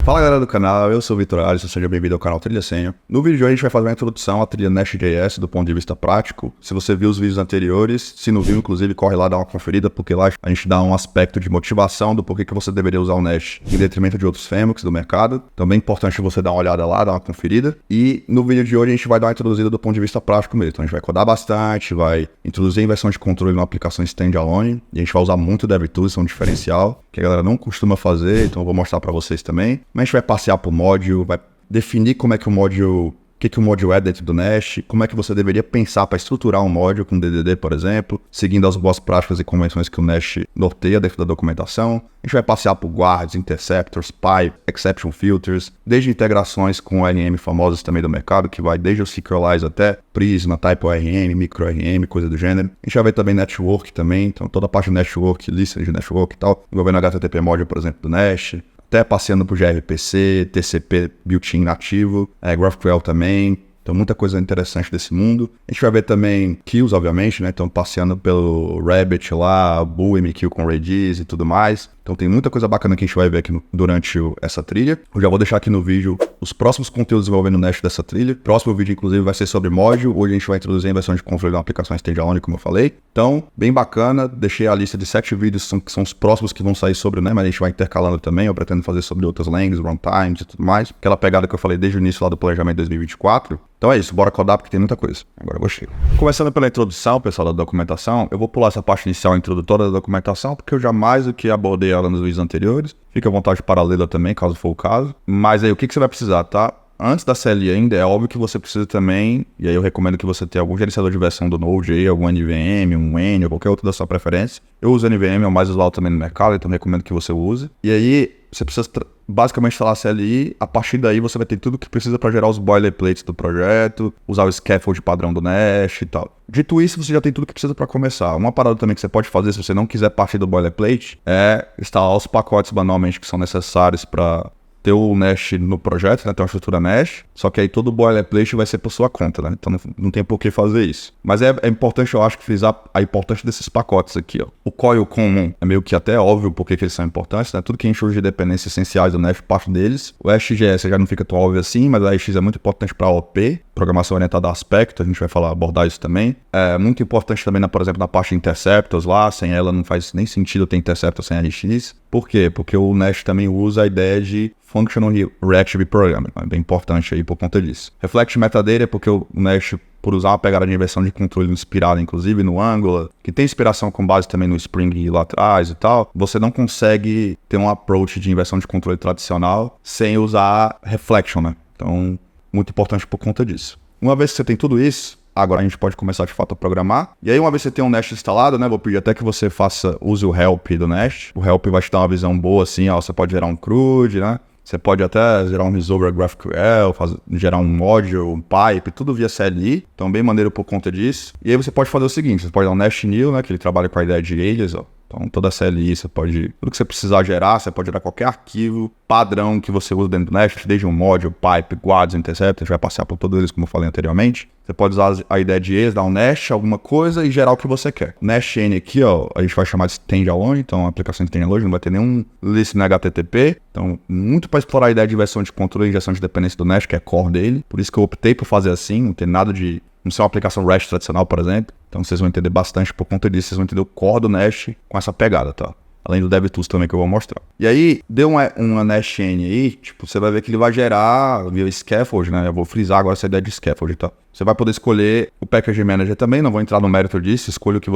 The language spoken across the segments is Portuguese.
Fala galera do canal, eu sou o Vitor Alisson, seja bem-vindo ao canal Trilha Senha. No vídeo de hoje a gente vai fazer uma introdução à trilha Nest.js do ponto de vista prático. Se você viu os vídeos anteriores, se não viu, inclusive, corre lá dar uma conferida, porque lá a gente dá um aspecto de motivação do porquê que você deveria usar o Nest em detrimento de outros frameworks do mercado. Então é bem importante você dar uma olhada lá, dar uma conferida. E no vídeo de hoje a gente vai dar uma introduzida do ponto de vista prático mesmo. Então a gente vai codar bastante, vai introduzir a inversão de controle numa aplicação standalone, e a gente vai usar muito o DevTools, isso é um diferencial que a galera não costuma fazer, então eu vou mostrar para vocês também. Mas a gente vai passear por módulo, vai definir como é que o módulo, o que o módulo é dentro do Nest, como é que você deveria pensar para estruturar um módulo com DDD, por exemplo, seguindo as boas práticas e convenções que o Nest norteia dentro da documentação. A gente vai passear por guards, interceptors, pipe, exception filters, desde integrações com ORM famosas também do mercado, que vai desde o Sequelize até Prisma, Type ORM, Micro ORM, coisa do gênero. A gente vai ver também network também, então toda a parte de network, lista de network e tal, envolvendo HTTP module, por exemplo, do Nest. Até passeando por gRPC, TCP built-in nativo, GraphQL também. Então, muita coisa interessante desse mundo. A gente vai ver também queues, obviamente, né? Então, passeando pelo Rabbit lá, Bull, MQ com Redis e tudo mais. Então, tem muita coisa bacana que a gente vai ver aqui durante essa trilha. Eu já vou deixar aqui no vídeo os próximos conteúdos envolvendo o Nest dessa trilha. O próximo vídeo, inclusive, vai ser sobre módulo. Hoje a gente vai introduzir a inversão de controle de uma aplicação standalone, como eu falei. Então, bem bacana. Deixei a lista de 7 vídeos que são os próximos que vão sair sobre, né? Mas a gente vai intercalando também. Eu pretendo fazer sobre outras languages, runtimes e tudo mais. Aquela pegada que eu falei desde o início lá do planejamento 2024. Então é isso, bora codar porque tem muita coisa. Agora eu gostei. Começando pela introdução, pessoal, da documentação, eu vou pular essa parte inicial introdutória da documentação, porque eu já mais do que abordei ela nos vídeos anteriores. Fica à vontade para lê-la também, caso for o caso. Mas aí, o que você vai precisar, tá? Antes da CLI ainda, é óbvio que você precisa também, e aí eu recomendo que você tenha algum gerenciador de versão do Node aí, algum NVM, um N, ou qualquer outro da sua preferência. Eu uso NVM, é o mais usual também no mercado, então recomendo que você use. E aí, você precisa basicamente instalar a CLI, a partir daí você vai ter tudo que precisa para gerar os boilerplates do projeto, usar o scaffold padrão do Nest e tal. Dito isso, você já tem tudo que precisa para começar. Uma parada também que você pode fazer se você não quiser partir do boilerplate é instalar os pacotes manualmente que são necessários para ter o Nest no projeto, né? Ter uma estrutura Nest, só que aí todo o boilerplate vai ser por sua conta, né? Então não tem por que fazer isso. Mas é importante, eu acho, que frisar a importância desses pacotes aqui, ó. O coil comum é meio que até óbvio porque que eles são importantes, né? Tudo que a gente usa de dependências essenciais do Nest, parte deles. O SGS já não fica tão óbvio assim, mas a AX é muito importante para OP, programação orientada a aspecto, a gente vai abordar isso também. É muito importante também, por exemplo, na parte de interceptors lá, sem ela não faz nem sentido ter interceptor sem RX. Por quê? Porque o Nest também usa a ideia de Functional Reactive Programming, é bem importante aí por conta disso. Reflect Metadata, porque o Nest, por usar uma pegada de inversão de controle inspirada, inclusive no Angular, que tem inspiração com base também no Spring lá atrás e tal, você não consegue ter um approach de inversão de controle tradicional sem usar Reflection, né? Então, muito importante por conta disso. Uma vez que você tem tudo isso, agora a gente pode começar de fato a programar. E aí, uma vez que você tem um Nest instalado, né? Vou pedir até que você use o help do Nest. O help vai te dar uma visão boa assim, ó. Você pode gerar um CRUD, né? Você pode até gerar um resolver GraphQL, gerar um module, um pipe, tudo via CLI. Então, bem maneiro por conta disso. E aí você pode fazer o seguinte, você pode dar um Nest New, né? Que ele trabalha com a ideia de alias, ó. Então, toda a CLI, você pode... Tudo que você precisar gerar, você pode gerar qualquer arquivo padrão que você usa dentro do Nest, desde um module, pipe, guards, intercept, a gente vai passear por todos eles, como eu falei anteriormente. Você pode usar a ideia de alias, dar um Nest, alguma coisa e gerar o que você quer. Nest N aqui, ó, a gente vai chamar de standalone, então a aplicação standalone não vai ter nenhum list no HTTP. Então, muito para explorar a ideia de inversão de controle e injeção de dependência do Nest, que é core dele. Por isso que eu optei por fazer assim, não tem nada de... Não ser uma aplicação REST tradicional, por exemplo. Então vocês vão entender bastante por conta disso. Vocês vão entender o core do Nest com essa pegada, tá? Além do DevTools também que eu vou mostrar. E aí, deu uma Nest N aí, tipo, você vai ver que ele vai gerar via scaffold, né? Eu vou frisar agora essa ideia de scaffold, tá? Você vai poder escolher o Package Manager também, não vou entrar no mérito disso, escolha o que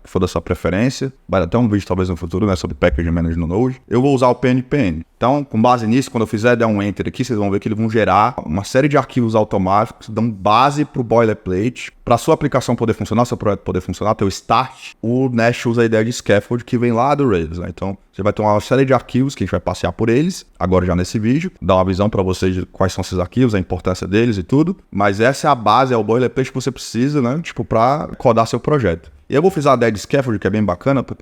for da sua preferência. Vai até um vídeo talvez no futuro, né, sobre Package Manager no Node. Eu vou usar o PNPN. Então, com base nisso, quando eu fizer dar um Enter aqui, vocês vão ver que eles vão gerar uma série de arquivos automáticos que dão base para o boilerplate. Para a sua aplicação poder funcionar, seu projeto poder funcionar, teu start, o Nest usa a ideia de scaffold que vem lá do Rails, né? Então, você vai ter uma série de arquivos que a gente vai passear por eles, agora já nesse vídeo, dar uma visão para vocês de quais são esses arquivos, a importância deles e tudo. Mas essa é a base, é o boilerplate que você precisa, né? Tipo, para codar seu projeto. E eu vou frisar a ideia de scaffold, que é bem bacana, por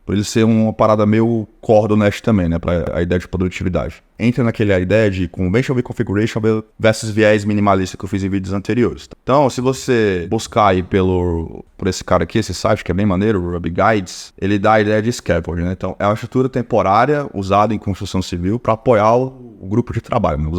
ele ser uma parada meio core do Nest também, né? Para a ideia de produtividade. Entra naquela ideia de Conventional Configuration versus viés minimalista que eu fiz em vídeos anteriores. Então, se você buscar aí por esse cara aqui, esse site que é bem maneiro, o Ruby Guides, ele dá a ideia de scaffold, né? Então, é uma estrutura temporária usada em construção civil para apoiar o grupo de trabalho, né?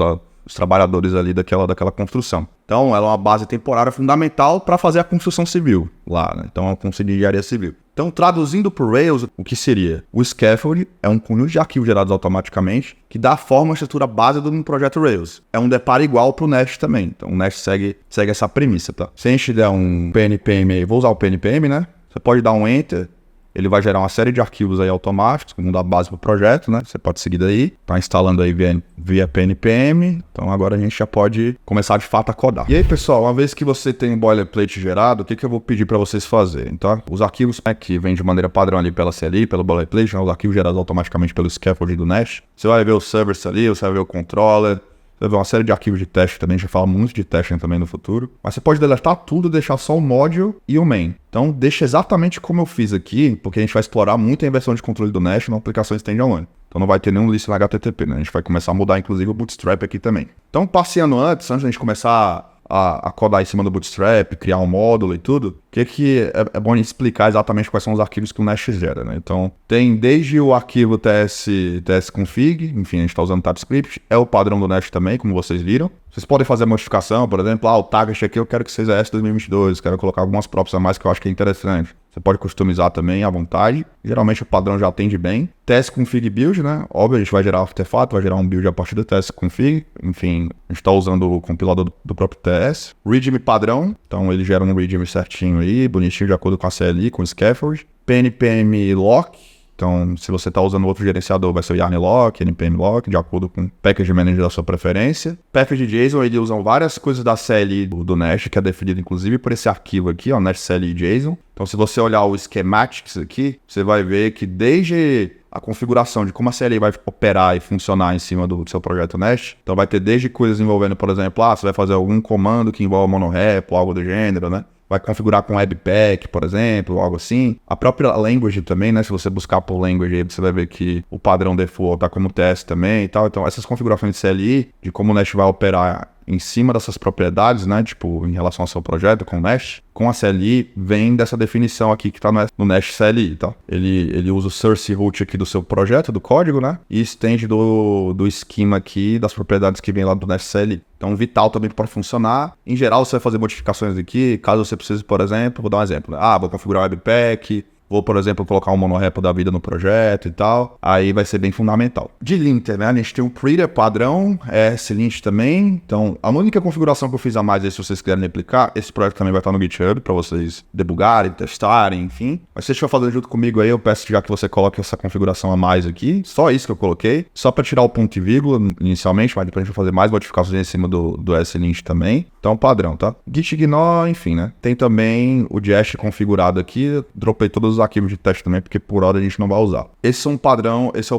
Os trabalhadores ali daquela construção. Então, ela é uma base temporária fundamental para fazer a construção civil lá, né? Então, é um conceito de engenharia civil. Então, traduzindo para o Rails, o que seria? O scaffold é um conjunto de arquivos gerados automaticamente que dá forma à estrutura base de um projeto Rails. É um deparo igual para o Nest também. Então, o Nest segue essa premissa, tá? Se a gente der um PNPM aí, vou usar o PNPM, né? Você pode dar um Enter. Ele vai gerar uma série de arquivos aí automáticos, como da base para o projeto, né? Você pode seguir daí. Tá instalando aí via PNPM. Então agora a gente já pode começar de fato a codar. E aí, pessoal, uma vez que você tem o boilerplate gerado, o que eu vou pedir para vocês fazerem, tá? Os arquivos que vêm de maneira padrão ali pela CLI, pelo boilerplate, né? Os arquivos gerados automaticamente pelo scaffold do Nest. Você vai ver o servers ali, você vai ver o controller. Você vai ver uma série de arquivos de teste também, a gente vai falar muito de testing também no futuro. Mas você pode deletar tudo e deixar só o module e o main. Então, deixa exatamente como eu fiz aqui, porque a gente vai explorar muito a inversão de controle do Nest na aplicação standalone. Então, não vai ter nenhum list na HTTP, né? A gente vai começar a mudar, inclusive, o Bootstrap aqui também. Então, passeando antes da gente começar a codar em cima do Bootstrap, criar um módulo e tudo, o que é bom explicar exatamente quais são os arquivos que o Nest gera, né? Então, tem desde o arquivo tsconfig, enfim, a gente está usando TypeScript, é o padrão do Nest também, como vocês viram. Vocês podem fazer modificação, por exemplo, o target aqui eu quero que seja S2022, quero colocar algumas props a mais que eu acho que é interessante. Você pode customizar também à vontade. Geralmente o padrão já atende bem. Tsconfig build, né? Óbvio, a gente vai gerar um artefato, vai gerar um build a partir do tsconfig. Enfim, a gente está usando o compilador do próprio TS. Readme padrão, então ele gera um readme certinho aí, bonitinho, de acordo com a CLI, com o scaffold. PNPM lock. Então, se você está usando outro gerenciador, vai ser o yarn lock, npm lock, de acordo com o package manager da sua preferência. Package JSON, eles usam várias coisas da CLI do Nest, que é definido inclusive por esse arquivo aqui, ó, Nest CLI JSON. Então, se você olhar o schematics aqui, você vai ver que desde a configuração de como a CLI vai operar e funcionar em cima do seu projeto Nest, então vai ter desde coisas envolvendo, por exemplo, você vai fazer algum comando que envolva monorepo, algo do gênero, né? Vai configurar com Webpack, por exemplo, algo assim. A própria language também, né? Se você buscar por language, aí você vai ver que o padrão default tá como TS também e tal. Então, essas configurações de CLI, de como o Nest vai operar em cima dessas propriedades, né? Tipo, em relação ao seu projeto com o Nest, com a CLI, vem dessa definição aqui que tá no Nest CLI, tá? Ele usa o source root aqui do seu projeto, do código, né? E estende do esquema aqui das propriedades que vem lá do Nest CLI. Então, vital também pode funcionar. Em geral, você vai fazer modificações aqui, caso você precise, por exemplo, vou dar um exemplo, né? Vou configurar o Webpack, vou, por exemplo, colocar um monorepo da vida no projeto e tal. Aí vai ser bem fundamental. De linter, né? A gente tem um Prettier padrão, S-lint também. Então, a única configuração que eu fiz a mais aí, se vocês quiserem replicar, esse projeto também vai estar no GitHub para vocês debugarem, testarem, enfim. Mas se você estiver fazendo junto comigo aí, eu peço já que você coloque essa configuração a mais aqui. Só isso que eu coloquei. Só para tirar o ponto e vírgula inicialmente, mas depois a gente vai fazer mais modificações em cima do S-lint também. Então, padrão, tá? Git ignore, enfim, né? Tem também o Jest configurado aqui. Dropei todos os arquivos de teste também, porque por hora a gente não vai usar. Esse é o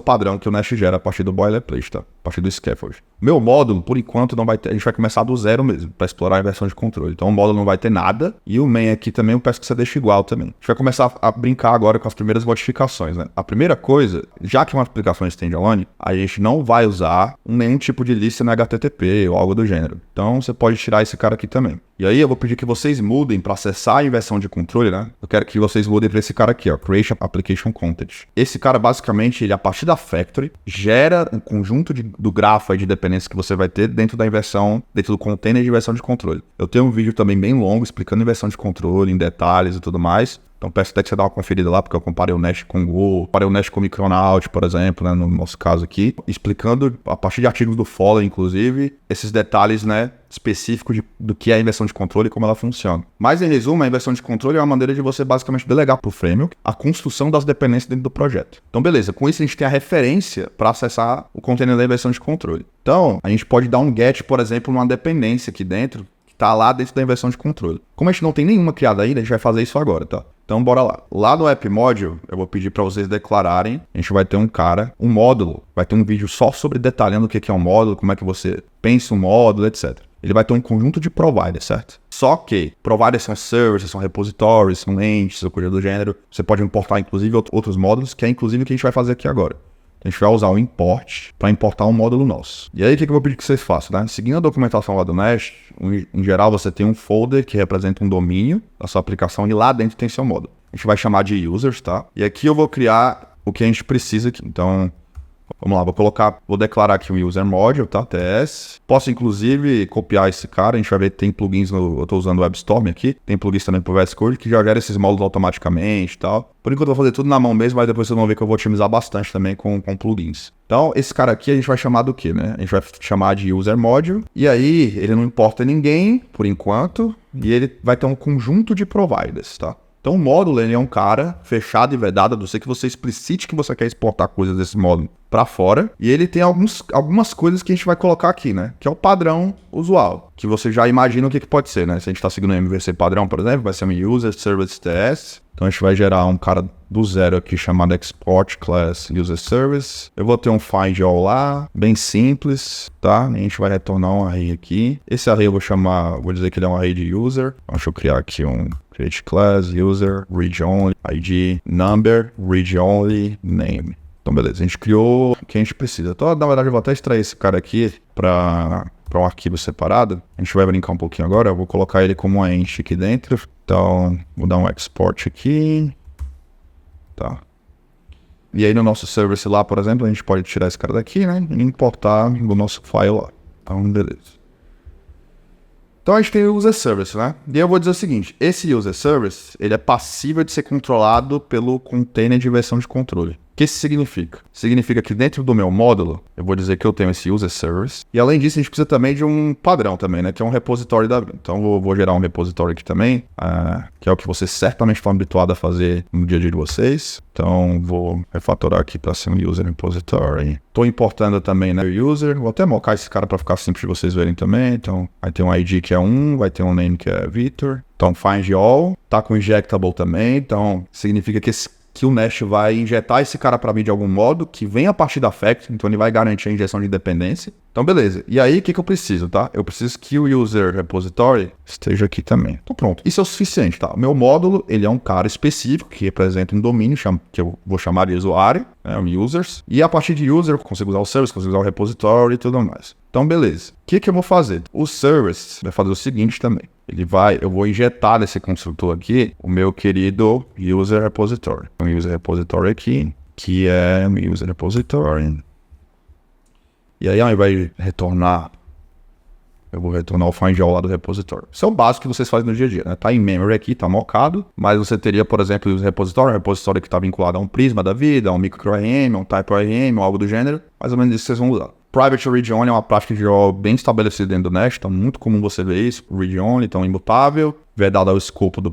padrão que o Nest gera a partir do boilerplate, tá? A partir do scaffold. Meu módulo, por enquanto, não vai ter. A gente vai começar do zero mesmo, para explorar a inversão de controle. Então o módulo não vai ter nada. E o main aqui também eu peço que você deixe igual também. A gente vai começar a brincar agora com as primeiras modificações, né? A primeira coisa, já que é uma aplicação standalone, a gente não vai usar nenhum tipo de lista na HTTP ou algo do gênero. Então você pode tirar esse cara aqui também. E aí eu vou pedir que vocês mudem para acessar a inversão de controle, né? Eu quero que vocês mudem para esse cara aqui, ó, Create Application Content. Esse cara, basicamente, ele a partir da factory, gera um conjunto do grafo aí de dependências que você vai ter dentro da inversão, dentro do container de inversão de controle. Eu tenho um vídeo também bem longo explicando inversão de controle, em detalhes e tudo mais. Então peço até que você dê uma conferida lá, porque eu comparei o Nest com o Go, comparei o Nest com o Micronaut, por exemplo, né, no nosso caso aqui, explicando, a partir de artigos do Follow, inclusive, esses detalhes, né, específicos do que é a inversão de controle e como ela funciona. Mas, em resumo, a inversão de controle é uma maneira de você basicamente delegar para o framework a construção das dependências dentro do projeto. Então, beleza, com isso a gente tem a referência para acessar o container da inversão de controle. Então, a gente pode dar um get, por exemplo, numa dependência aqui dentro, que está lá dentro da inversão de controle. Como a gente não tem nenhuma criada ainda, a gente vai fazer isso agora, tá? Então, bora lá. Lá no App Module, eu vou pedir para vocês declararem. A gente vai ter um módulo. Vai ter um vídeo só sobre detalhando o que é um módulo, como é que você pensa um módulo, etc. Ele vai ter um conjunto de providers, certo? Só que providers são servers, são repositories, são entes, ou coisa do gênero. Você pode importar, inclusive, outros módulos, que é inclusive o que a gente vai fazer aqui agora. A gente vai usar o import para importar um módulo nosso. E aí, o que eu vou pedir que vocês façam, né? Seguindo a documentação lá do Nest, em geral, você tem um folder que representa um domínio da sua aplicação e lá dentro tem seu módulo. A gente vai chamar de users, tá? E aqui eu vou criar o que a gente precisa aqui. Então, Vamos lá, vou declarar aqui um user module, tá? TS. Posso, inclusive, copiar esse cara. A gente vai ver que tem plugins eu tô usando o WebStorm aqui. Tem plugins também pro VS Code que já gera esses módulos automaticamente e tal. Por enquanto eu vou fazer tudo na mão mesmo, mas depois vocês vão ver que eu vou otimizar bastante também com plugins. Então, esse cara aqui a gente vai chamar do quê, né? A gente vai chamar de user module. E aí, ele não importa ninguém, por enquanto. E ele vai ter um conjunto de providers, tá? Então o módulo ele é um cara fechado e vedado, a não ser que você explicite que você quer exportar coisas desse módulo para fora. E ele tem algumas coisas que a gente vai colocar aqui, né? Que é o padrão usual, que você já imagina o que pode ser, né? Se a gente está seguindo o MVC padrão, por exemplo, vai ser um User Service TS. Então a gente vai gerar um cara do zero aqui chamado Export Class User Service. Eu vou ter um find all lá, bem simples, tá? A gente vai retornar um array aqui. Esse array eu vou dizer que ele é um array de user. Deixa eu criar aqui um create class, user, read only, ID, number, read only, name. Então beleza, a gente criou o que a gente precisa. Então na verdade eu vou até extrair esse cara aqui para um arquivo separado. A gente vai brincar um pouquinho agora, eu vou colocar ele como uma ent aqui dentro. Então, vou dar um export aqui. Tá. E aí no nosso service lá, por exemplo, a gente pode tirar esse cara daqui, né? E importar no nosso file lá. Então, beleza. Então a gente tem o user service, né? E eu vou dizer o seguinte, esse user service, ele é passível de ser controlado pelo container de versão de controle. O que isso significa? Significa que dentro do meu módulo, eu vou dizer que eu tenho esse user service. E além disso, a gente precisa também de um padrão também, né? Que é um repositório da... Então eu vou gerar um repositório aqui também, que é o que vocês certamente estão habituados a fazer no dia a dia de vocês. Então vou refatorar aqui para ser um user repository. Estou importando também, né, o user. Vou até mocar esse cara para ficar simples de vocês verem também. Então vai ter um ID que é 1, vai ter um name que é Victor. Então find all, tá com injectable também. Então significa que o Nest vai injetar esse cara para mim de algum modo, que vem a partir da factory, então ele vai garantir a injeção de independência. Então, beleza. E aí, o que eu preciso, tá? Eu preciso que o user repository esteja aqui também. Então, pronto. Isso é o suficiente, tá? O meu módulo, ele é um cara específico que representa um domínio, que eu vou chamar de usuário, né? Users. E a partir de user, eu consigo usar o service, consigo usar o repository e tudo mais. Então, beleza. O que eu vou fazer? O service vai fazer o seguinte também. Eu vou injetar nesse construtor aqui o meu querido user repository. Um user repository aqui, que é um user repository. E aí, ao invés de retornar, eu vou retornar o find all lá do repositório. Isso é o básico que vocês fazem no dia a dia, né? Tá em memory aqui, tá mocado, mas você teria, por exemplo, o repositório que está vinculado a um Prisma da vida, a um micro-RM, a um type-RM, ou algo do gênero. Mais ou menos isso que vocês vão usar. Private Read Only é uma prática de OO bem estabelecida dentro do Nest, então é muito comum você ver isso. Read Only, então imutável, vedado ao escopo da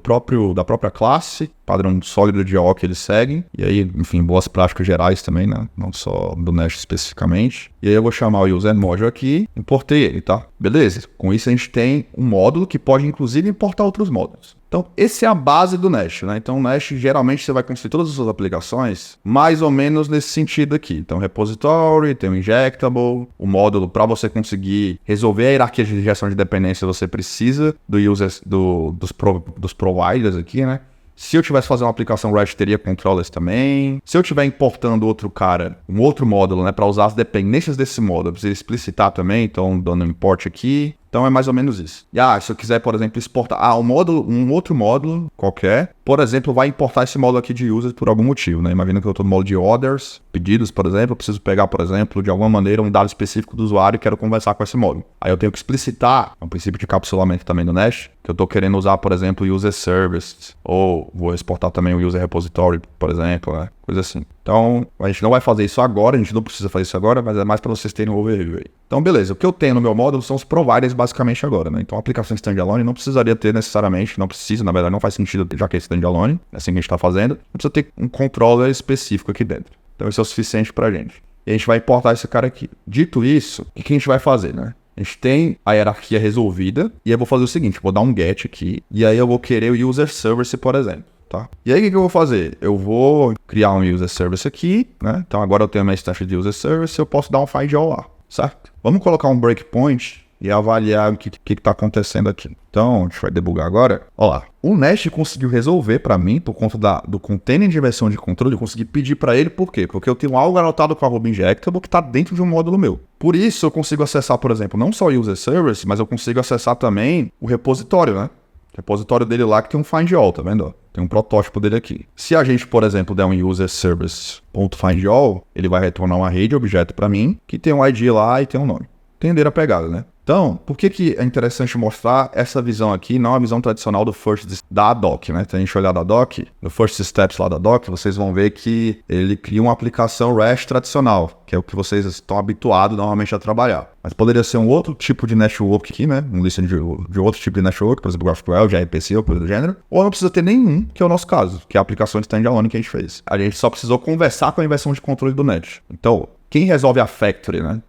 própria classe, padrão sólido de OO que eles seguem. E aí, enfim, boas práticas gerais também, né? Não só do Nest especificamente. E aí eu vou chamar o user module aqui, importei ele, tá? Beleza. Com isso a gente tem um módulo que pode inclusive importar outros módulos. Então, essa é a base do Nest, né? Então, o Nest, geralmente, você vai construir todas as suas aplicações mais ou menos nesse sentido aqui. Então, repository, tem o injectable, o módulo para você conseguir resolver a hierarquia de gestão de dependência, você precisa dos providers aqui, né? Se eu tivesse fazendo uma aplicação REST, teria controllers também. Se eu estiver importando um outro módulo, né, para usar as dependências desse módulo, eu preciso explicitar também, então dando um import aqui. Então é mais ou menos isso. E se eu quiser, por exemplo, exportar um outro módulo qualquer, por exemplo, vai importar esse módulo aqui de users por algum motivo, né? Imagina que eu estou no módulo de orders, pedidos, por exemplo, eu preciso pegar, por exemplo, de alguma maneira um dado específico do usuário e quero conversar com esse módulo. Aí eu tenho que explicitar, é um princípio de encapsulamento também do Nest, que eu estou querendo usar, por exemplo, o user service, ou vou exportar também o user repository, por exemplo, né? Coisa assim. Então, a gente não vai fazer isso agora, a gente não precisa fazer isso agora, mas é mais para vocês terem um overview aí. Então, beleza. O que eu tenho no meu módulo são os providers basicamente agora, né? Então, a aplicação standalone não precisaria ter necessariamente, não precisa, na verdade, não faz sentido, já que é standalone, é assim que a gente está fazendo. Não precisa ter um controller específico aqui dentro. Então, isso é o suficiente para a gente. E a gente vai importar esse cara aqui. Dito isso, o que a gente vai fazer, né? A gente tem a hierarquia resolvida, e eu vou fazer o seguinte, vou dar um get aqui, e aí eu vou querer o user service, por exemplo. Tá? E aí o que eu vou fazer? Eu vou criar um user service aqui, né? Então agora eu tenho a minha instância de user service, eu posso dar um find all lá, certo? Vamos colocar um breakpoint e avaliar o que está acontecendo aqui. Então, a gente vai debugar agora. Olha lá, o Nest conseguiu resolver para mim, por conta do container de versão de controle, eu consegui pedir para ele, por quê? Porque eu tenho algo anotado com a @injectable que está dentro de um módulo meu. Por isso, eu consigo acessar, por exemplo, não só o user service, mas eu consigo acessar também o repositório, né? repositório dele lá que tem um find all, tá vendo? Tem um protótipo dele aqui. Se a gente, por exemplo, der um user service.findAll, ele vai retornar uma array de objeto para mim, que tem um ID lá e tem um nome. Entenderam a pegada, né? Então, por que é interessante mostrar essa visão aqui, não a visão tradicional do first da doc, né? Se a gente olhar da doc, no first steps lá da doc, vocês vão ver que ele cria uma aplicação REST tradicional, que é o que vocês estão habituados normalmente a trabalhar. Mas poderia ser um outro tipo de network aqui, né? Um lista de outro tipo de network, por exemplo, GraphQL, gRPC ou coisa do gênero. Ou não precisa ter nenhum, que é o nosso caso, que é a aplicação de standalone que a gente fez. A gente só precisou conversar com a inversão de controle do net. Então, quem resolve a factory, né?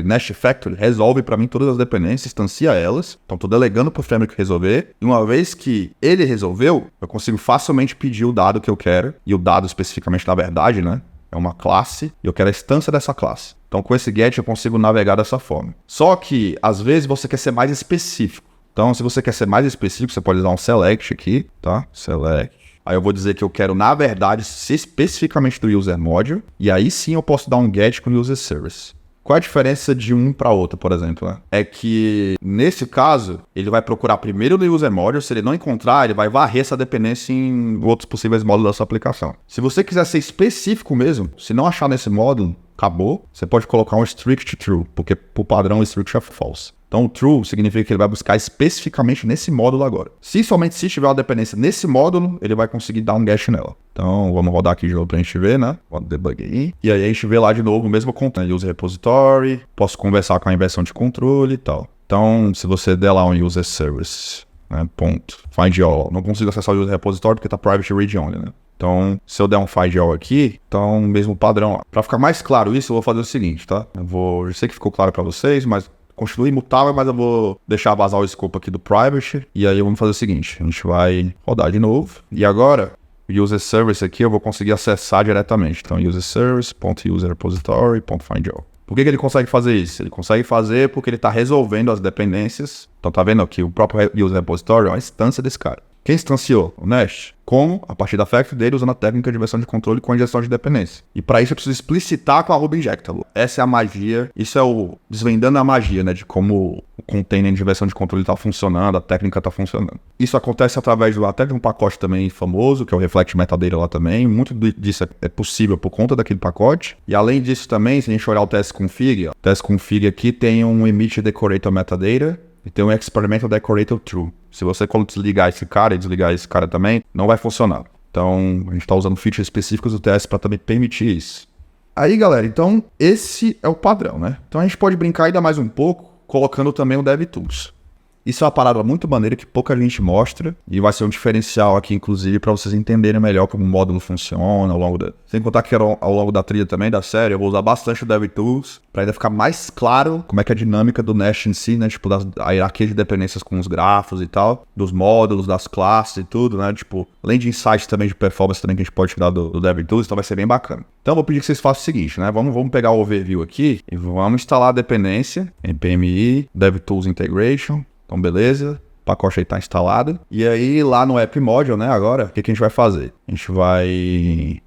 Nest Factory, resolve para mim todas as dependências, instancia elas. Então, estou delegando para o framework resolver. E uma vez que ele resolveu, eu consigo facilmente pedir o dado que eu quero. E o dado especificamente, na verdade, né? É uma classe e eu quero a instância dessa classe. Então, com esse get, eu consigo navegar dessa forma. Só que, às vezes, você quer ser mais específico. Então, se você quer ser mais específico, você pode usar um select aqui, tá? Select. Aí eu vou dizer que eu quero, na verdade, ser especificamente do user module. E aí sim eu posso dar um get com o user service. Qual é a diferença de um para outro, por exemplo? Né? É que, nesse caso, ele vai procurar primeiro no user module. Se ele não encontrar, ele vai varrer essa dependência em outros possíveis módulos da sua aplicação. Se você quiser ser específico mesmo, se não achar nesse módulo, acabou. Você pode colocar um strict true, porque por padrão o strict é false. Então, true significa que ele vai buscar especificamente nesse módulo agora. Somente se tiver uma dependência nesse módulo, ele vai conseguir dar um get nela. Então, vamos rodar aqui de novo pra gente ver, né? Vou debug aí. E aí a gente vê lá de novo o mesmo content. User repository, posso conversar com a inversão de controle e tal. Então, se você der lá um user service, né? Ponto. Find all. Não consigo acessar o user repository porque tá private read only, né? Então, se eu der um find all aqui, então, mesmo padrão lá. Pra ficar mais claro isso, eu vou fazer o seguinte, tá? Eu sei que ficou claro pra vocês, mas continua imutável, mas eu vou deixar vazar o escopo aqui do private. E aí vamos fazer o seguinte, a gente vai rodar de novo. E agora, o user service aqui eu vou conseguir acessar diretamente. Então, user service.userrepository.findAll. Por que ele consegue fazer isso? Ele consegue fazer porque ele está resolvendo as dependências. Então, tá vendo aqui, o próprio user repository é uma instância desse cara. Quem instanciou? O Nest. Como? A partir da factory dele, usando a técnica de inversão de controle com injeção de dependência. E para isso eu preciso explicitar com a Injectable. Essa é a magia, isso é o desvendando a magia, né? De como o container de inversão de controle está funcionando, a técnica está funcionando. Isso acontece através até de um pacote também famoso, que é o Reflect Metadata lá também. Muito disso é possível por conta daquele pacote. E além disso também, se a gente olhar o test config, o test config aqui tem um emit decorator metadata e tem um experimental decorator true. Se você desligar esse cara e desligar esse cara também, não vai funcionar. Então, a gente está usando features específicas do TS para também permitir isso. Aí, galera, então, esse é o padrão, né? Então, a gente pode brincar ainda mais um pouco, colocando também o DevTools. Isso é uma parada muito maneira que pouca gente mostra e vai ser um diferencial aqui, inclusive, para vocês entenderem melhor como o módulo funciona ao longo da... Sem contar que ao longo da trilha também, da série, eu vou usar bastante o DevTools para ainda ficar mais claro como é que é a dinâmica do Nest em si, né? Tipo, a hierarquia de dependências com os grafos e tal, dos módulos, das classes e tudo, né? Tipo, além de insights também de performance também que a gente pode tirar do DevTools, então vai ser bem bacana. Então, eu vou pedir que vocês façam o seguinte, né? Vamos pegar o overview aqui e vamos instalar a dependência, npmi, DevTools Integration. Então, beleza, o pacote aí está instalado. E aí, lá no App Module, né, agora, o que a gente vai fazer? A gente vai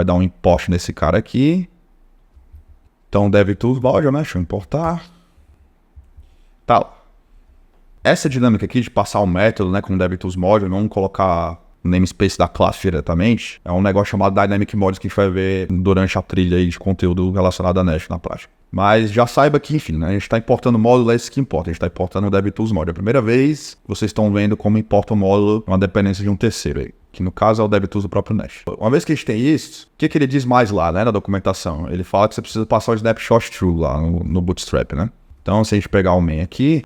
dar um import nesse cara aqui. Então, DevTools Module, né, deixa eu importar. Tá lá. Essa dinâmica aqui de passar o método, né, com o DevTools Module, não colocar o namespace da classe diretamente, é um negócio chamado Dynamic Modules que a gente vai ver durante a trilha aí de conteúdo relacionado a Nest na prática. Mas já saiba que, enfim, né, a gente está importando módulo, é isso que importa. A gente está importando o DevTools Module. É a primeira vez que vocês estão vendo como importa o módulo uma dependência de um terceiro aí, que no caso é o DevTools do próprio Nest. Uma vez que a gente tem isso, o que ele diz mais lá, né, na documentação? Ele fala que você precisa passar o snapshot true lá no Bootstrap, né? Então, se a gente pegar o main aqui,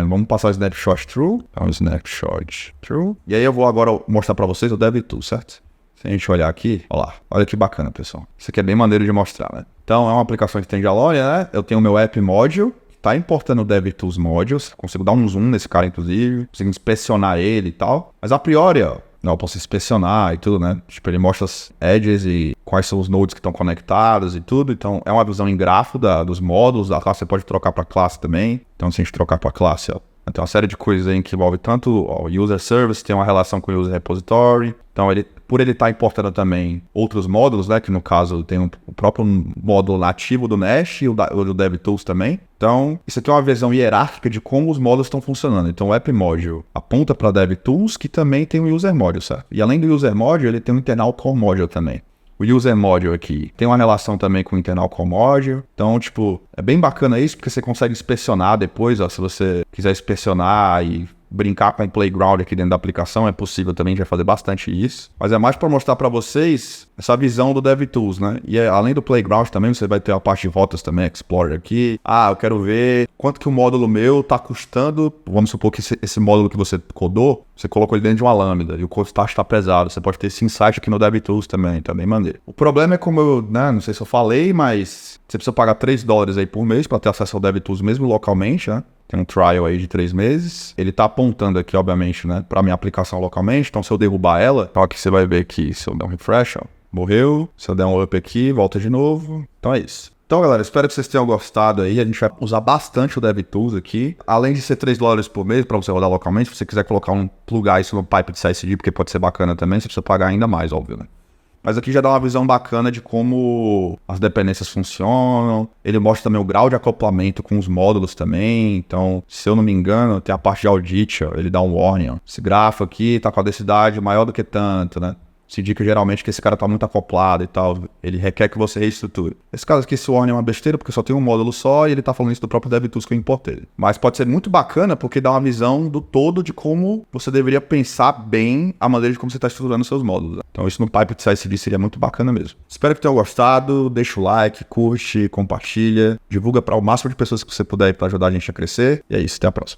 vamos passar o snapshot true. Então, snapshot true. E aí eu vou agora mostrar para vocês o DevTools, certo? Se a gente olhar aqui, olha lá, olha que bacana, pessoal. Isso aqui é bem maneiro de mostrar, né? Então, é uma aplicação de standalone, né? Eu tenho o meu app module, que está importando o DevTools modules. Consigo dar um zoom nesse cara, inclusive. Consigo inspecionar ele e tal. Mas a priori, ó, eu posso inspecionar e tudo, né? Tipo, ele mostra as edges e quais são os nodes que estão conectados e tudo. Então, é uma visão em grafo dos módulos da classe. Você pode trocar para classe também. Então, se a gente trocar para classe, ó, Tem uma série de coisas aí que envolve tanto o user service, tem uma relação com o user repository. Então, por ele estar importando também outros módulos, né? Que no caso tem o próprio módulo nativo do Nest e o do DevTools também. Então, isso aqui é uma visão hierárquica de como os módulos estão funcionando. Então, o App Module aponta para DevTools, que também tem o User Module, certo? E além do User Module, ele tem o Internal Core Module também. O User Module aqui tem uma relação também com o Internal Core Module. Então, tipo, é bem bacana isso, porque você consegue inspecionar depois, ó, se você quiser inspecionar e brincar com o playground aqui dentro da aplicação, é possível também, a gente vai fazer bastante isso. Mas é mais para mostrar para vocês essa visão do DevTools, né? E além do playground também, você vai ter a parte de rotas também, Explorer aqui. Eu quero ver quanto que o módulo meu tá custando. Vamos supor que esse módulo que você codou, você colocou ele dentro de uma lambda e o custo está pesado. Você pode ter esse insight aqui no DevTools também maneiro. O problema é como eu, né, não sei se eu falei, mas você precisa pagar $3 aí por mês para ter acesso ao DevTools mesmo localmente, né? Tem um trial aí de 3 meses. Ele tá apontando aqui, obviamente, né, pra minha aplicação localmente. Então, se eu derrubar ela, então aqui você vai ver que se eu der um refresh, ó, morreu. Se eu der um up aqui, volta de novo. Então é isso. Então, galera, espero que vocês tenham gostado aí. A gente vai usar bastante o DevTools aqui. Além de ser $3 por mês para você rodar localmente, se você quiser colocar plugar isso no pipe de CI/CD, porque pode ser bacana também, você precisa pagar ainda mais, óbvio, né? Mas aqui já dá uma visão bacana de como as dependências funcionam. Ele mostra também o grau de acoplamento com os módulos também. Então, se eu não me engano, tem a parte de audit, ó, ele dá um warning. Ó. Esse grafo aqui tá com a densidade maior do que tanto, né? Se indica geralmente que esse cara tá muito acoplado e tal. Ele requer que você reestruture. Esse caso aqui, esse warning é uma besteira, porque só tem um módulo só e ele tá falando isso do próprio DevTools que eu importei. Mas pode ser muito bacana, porque dá uma visão do todo de como você deveria pensar bem a maneira de como você tá estruturando seus módulos. Né? Então isso no pipe de CI/CD seria muito bacana mesmo. Espero que tenham gostado. Deixa o like, curte, compartilha. Divulga para o máximo de pessoas que você puder para ajudar a gente a crescer. E é isso, até a próxima.